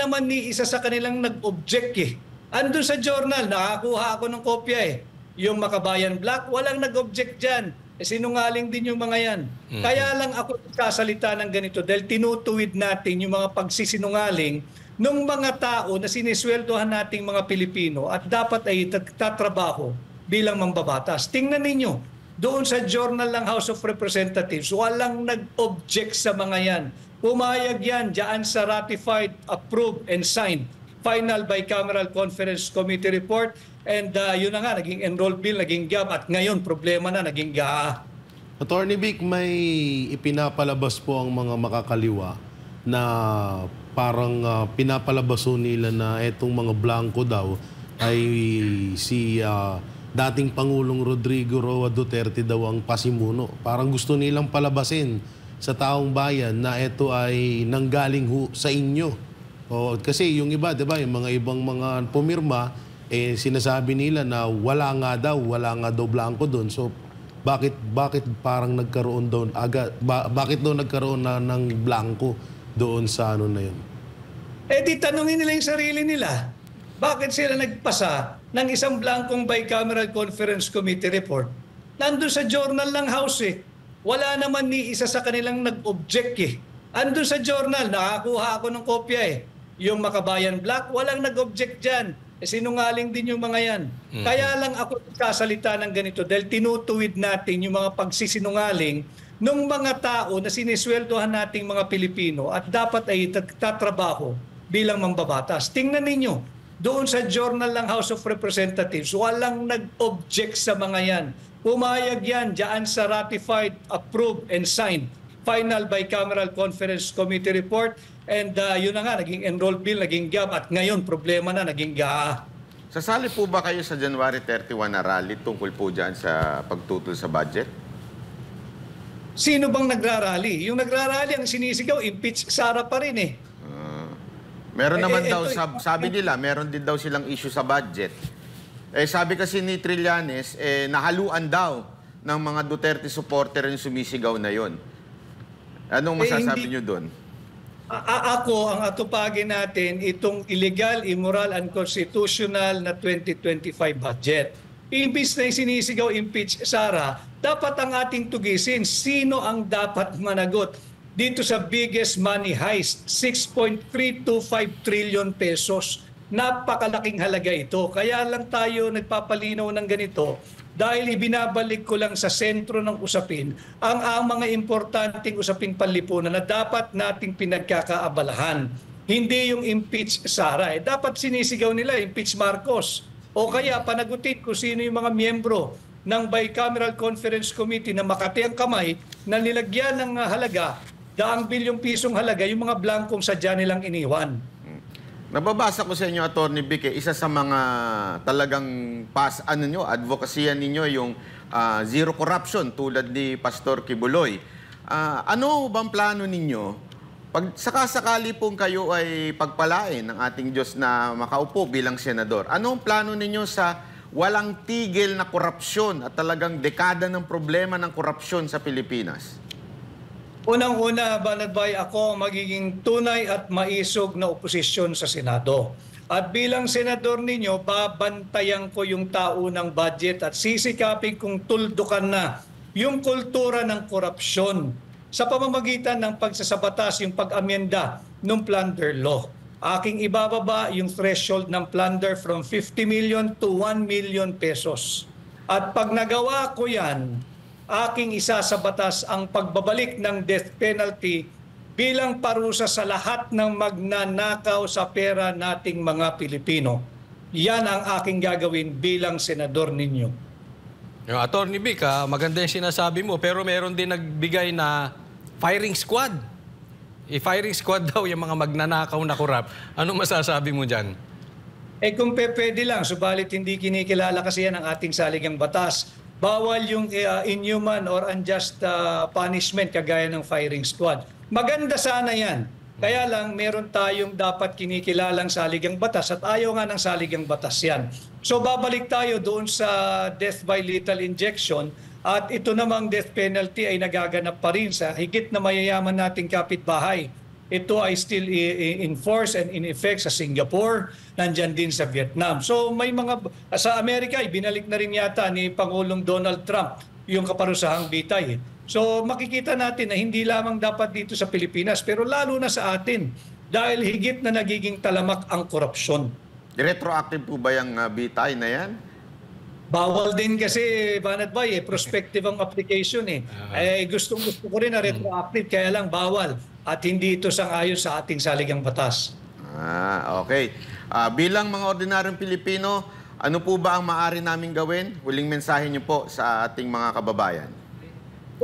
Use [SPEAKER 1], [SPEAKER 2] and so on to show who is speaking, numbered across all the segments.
[SPEAKER 1] naman ni isa sa kanilang nag-object eh. Andun sa journal, nakakuha ako ng kopya eh. Yung Makabayan Black, walang nag-object dyan. Sinungaling din yung mga yan. Kaya lang ako sasalita ng ganito dahil tinutuwid natin yung mga pagsisinungaling ng mga tao na sinisweldohan nating mga Pilipino at dapat ay tatrabaho bilang mambabatas. Tingnan ninyo, doon sa journal ng House of Representatives, walang nag-object sa mga yan. Pumayag yan dyan sa ratified, approved, and signed final bicameral conference committee report. And yun na nga, naging enrolled bill, naging GAB, at ngayon problema na, naging GAA.
[SPEAKER 2] Attorney Vic, may ipinapalabas po ang mga makakaliwa na parang pinapalabaso nila na etong mga blanco daw ay si dating Pangulong Rodrigo Roa Duterte daw ang pasimuno. Parang gusto nilang palabasin sa taong bayan na ito ay nanggaling sa inyo. O, kasi yung iba, di ba, yung mga ibang mga pumirma, sinasabi nila na wala nga daw blanco doon. So, bakit parang nagkaroon doon bakit daw nagkaroon na ng blanco doon sa ano na yun?
[SPEAKER 1] Di tanungin nila yung sarili nila. Bakit sila nagpasa ng isang blankong bicameral conference committee report? Nandun sa journal ng House eh. Wala naman ni isa sa kanilang nag-object eh. Andun sa journal, nakakuha ako ng kopya eh. Yung Makabayan Black, walang nag-object dyan. Sinungaling din yung mga yan. Kaya lang ako sasalita ng ganito dahil tinutuwid natin yung mga pagsisinungaling ng mga tao na sinisweldohan nating mga Pilipino at dapat ay tatrabaho bilang mambabatas. Tingnan ninyo, doon sa journal ng House of Representatives, walang nag-object sa mga yan. Pumayag yan dyan sa ratified, approved, and signed final bicameral conference committee report. And yun na nga, naging enrolled bill, naging GAB, at ngayon problema na, naging GAA.
[SPEAKER 3] Sasali po ba kayo sa January 31 na rally tungkol po dyan sa pagtutol sa budget?
[SPEAKER 1] Sino bang nagrarally? Yung nagrarally, ang sinisigaw, impeach Sara pa rin eh.
[SPEAKER 3] Meron naman daw, sabi nila, meron din daw silang issue sa budget. Sabi kasi ni Trillanes, nahaluan daw ng mga Duterte supporter yung sumisigaw na yon. Anong masasabi nyo doon?
[SPEAKER 1] Ako, ang atupagin natin, itong illegal, immoral, unconstitutional na 2025 budget. Imbis na sinisigaw impeach Sara, dapat ang ating tugisin, sino ang dapat managot dito sa biggest money heist, 6.325 trillion pesos. Napakalaking halaga ito. Kaya lang tayo nagpapalinaw ng ganito dahil ibinabalik ko lang sa sentro ng usapin ang mga importanteng usaping panlipunan na dapat nating pinagkakaabalahan. Hindi yung impeach Sara. Dapat sinisigaw nila impeach Marcos. O kaya panagutin kung sino yung mga miyembro ng Bicameral Conference Committee na makati ang kamay na nilagyan ng halaga, daang bilyong pisong halaga, yung mga blankong sadya nilang iniwan.
[SPEAKER 3] Nababasa ko sa inyo, Atty. Vic, isa sa mga talagang advocacy ninyo yung zero corruption tulad ni Pastor Kibuloy. Ano bang plano ninyo? Pag sakasakali pong kayo ay pagpalain ng ating Diyos na makaupo bilang senador, ano ang plano ninyo sa walang tigil na korupsyon at talagang dekada ng problema ng korupsyon sa Pilipinas?
[SPEAKER 1] Unang-una, Banatbay, ako magiging tunay at maisog na oposisyon sa Senado. At bilang senador ninyo, babantayan ko yung taunang budget at sisikapin kong tuldukan na yung kultura ng korupsyon sa pamamagitan ng pagsasabatas, yung pag-amyenda ng plunder law. Aking ibababa yung threshold ng plunder from 50 million to 1 million pesos. At pag nagawa ko yan, aking isa sa batas ang pagbabalik ng death penalty bilang parusa sa lahat ng magnanakaw sa pera nating mga Pilipino. Yan ang aking gagawin bilang senador ninyo.
[SPEAKER 4] Atty. Vic, maganda yung sinasabi mo, pero meron din nagbigay na firing squad. I-firing squad daw yung mga magnanakaw na korap. Ano masasabi mo dyan?
[SPEAKER 1] Kung pwede lang, subalit hindi kinikilala kasi yan ang ating saligang batas. Bawal yung inhuman or unjust punishment kagaya ng firing squad. Maganda sana yan. Kaya lang meron tayong dapat kinikilalang saligang batas at ayaw nga ng saligang batas yan. So babalik tayo doon sa death by lethal injection at ito namang death penalty ay nagaganap pa rin sa higit na mayayaman nating kapitbahay. ito ay still in force and in effect sa Singapore, nandyan din sa Vietnam. So may mga, sa Amerika, ibinalik na rin yata ni Pangulong Donald Trump yung kaparusahang bitay. So makikita natin na hindi lamang dapat dito sa Pilipinas, pero lalo na sa atin, dahil higit na nagiging talamak ang korupsyon.
[SPEAKER 3] Retroactive po ba yung bitay na yan?
[SPEAKER 1] Bawal din kasi, Banat Bay, prospective ang application eh. Gusto ko rin na retroactive, kaya lang bawal. At hindi ito sang-ayon sa ating saligang batas.
[SPEAKER 3] Okay. Bilang mga ordinaryong Pilipino, ano po ba ang maaari namin gawin? Huling mensahe niyo po sa ating mga kababayan.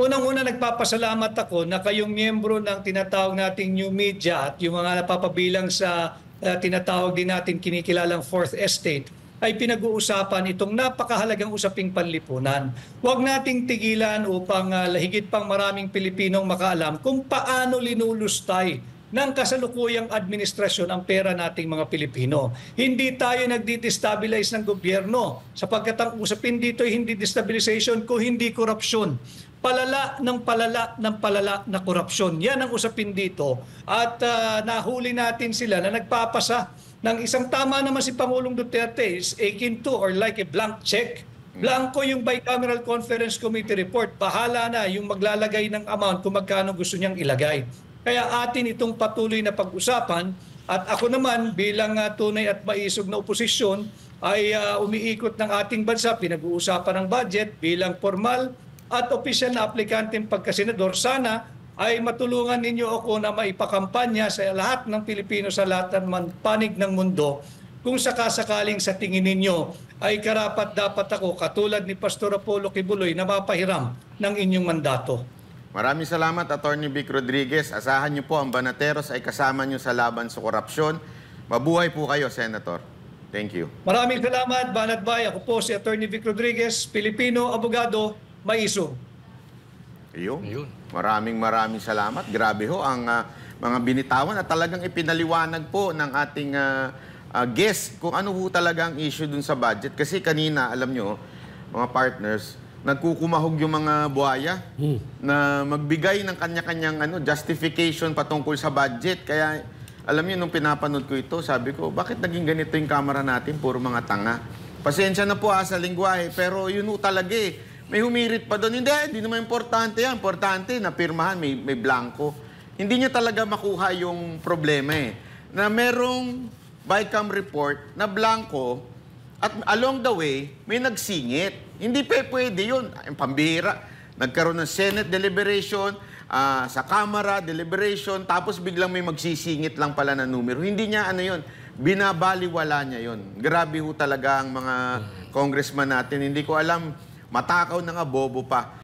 [SPEAKER 1] Unang-una, nagpapasalamat ako na kayong miyembro ng tinatawag nating new media at yung mga napapabilang sa tinatawag din natin kinikilalang Fourth Estate ay pinag-uusapan itong napakahalagang usaping panlipunan. Huwag nating tigilan upang higit pang maraming Pilipinong makaalam kung paano linulustay ng kasalukuyang administrasyon ang pera nating mga Pilipino. Hindi tayo nagdi-destabilize ng gobyerno sapagkat ang usapin dito ay hindi destabilization kung hindi korupsyon. Palala ng palala ng palala na korupsyon. Yan ang usapin dito. At nahuli natin sila na nagpapasa ng isang, tama naman si Pangulong Duterte, is akin to or like a blank check. Blanco yung Bicameral Conference Committee report. Bahala na yung maglalagay ng amount kung magkano gusto niyang ilagay. Kaya atin itong patuloy na pag-usapan at ako naman bilang tunay at maisog na oposisyon ay umiikot ng ating bansa, pinag-uusapan ng budget bilang formal at opisyal na aplikanteng pagkasenador. Sana ay matulungan ninyo ako na maipakampanya sa lahat ng Pilipino sa lahat ng panig ng mundo kung sakasakaling sa tingin ninyo ay karapat-dapat ako katulad ni Pastor Apollo Kibuloy na mapahiram ng inyong mandato.
[SPEAKER 3] Maraming salamat, Attorney Vic Rodriguez. Asahan niyo po ang Banateros ay kasama niyo sa laban sa korupsyon. Mabuhay po kayo, Senator. Thank you.
[SPEAKER 1] Maraming salamat, Banat Bay. Ako po si Attorney Vic Rodriguez, Pilipino, abogado, maisog.
[SPEAKER 3] Ayun. Maraming salamat. Grabe ho ang mga binitawan at talagang ipinaliwanag po ng ating guest kung ano ho talaga ang issue dun sa budget. Kasi kanina, alam nyo, mga partners, nagkukumahog yung mga buhaya na magbigay ng kanya-kanyang justification patungkol sa budget. Kaya, alam niyo, nung pinapanood ko ito, sabi ko, bakit naging ganito yung camera natin? Puro mga tanga. Pasensya na po sa lingwahe, pero yun ho talaga eh. May humirit pa doon. Hindi naman importante yan. Importante na pirmahan, may blanco. Hindi niya talaga makuha yung problema eh. Na merong BICAM report na blanco at along the way, may nagsingit. Hindi pwede yun. Ang pambihira. Nagkaroon ng Senate deliberation, sa Kamara deliberation, tapos biglang may magsisingit lang pala na numero. Hindi niya yun. Binabaliwala niya yun. Grabe ho talaga ang mga congressman natin. Hindi ko alam, matakaw na nga, bobo pa.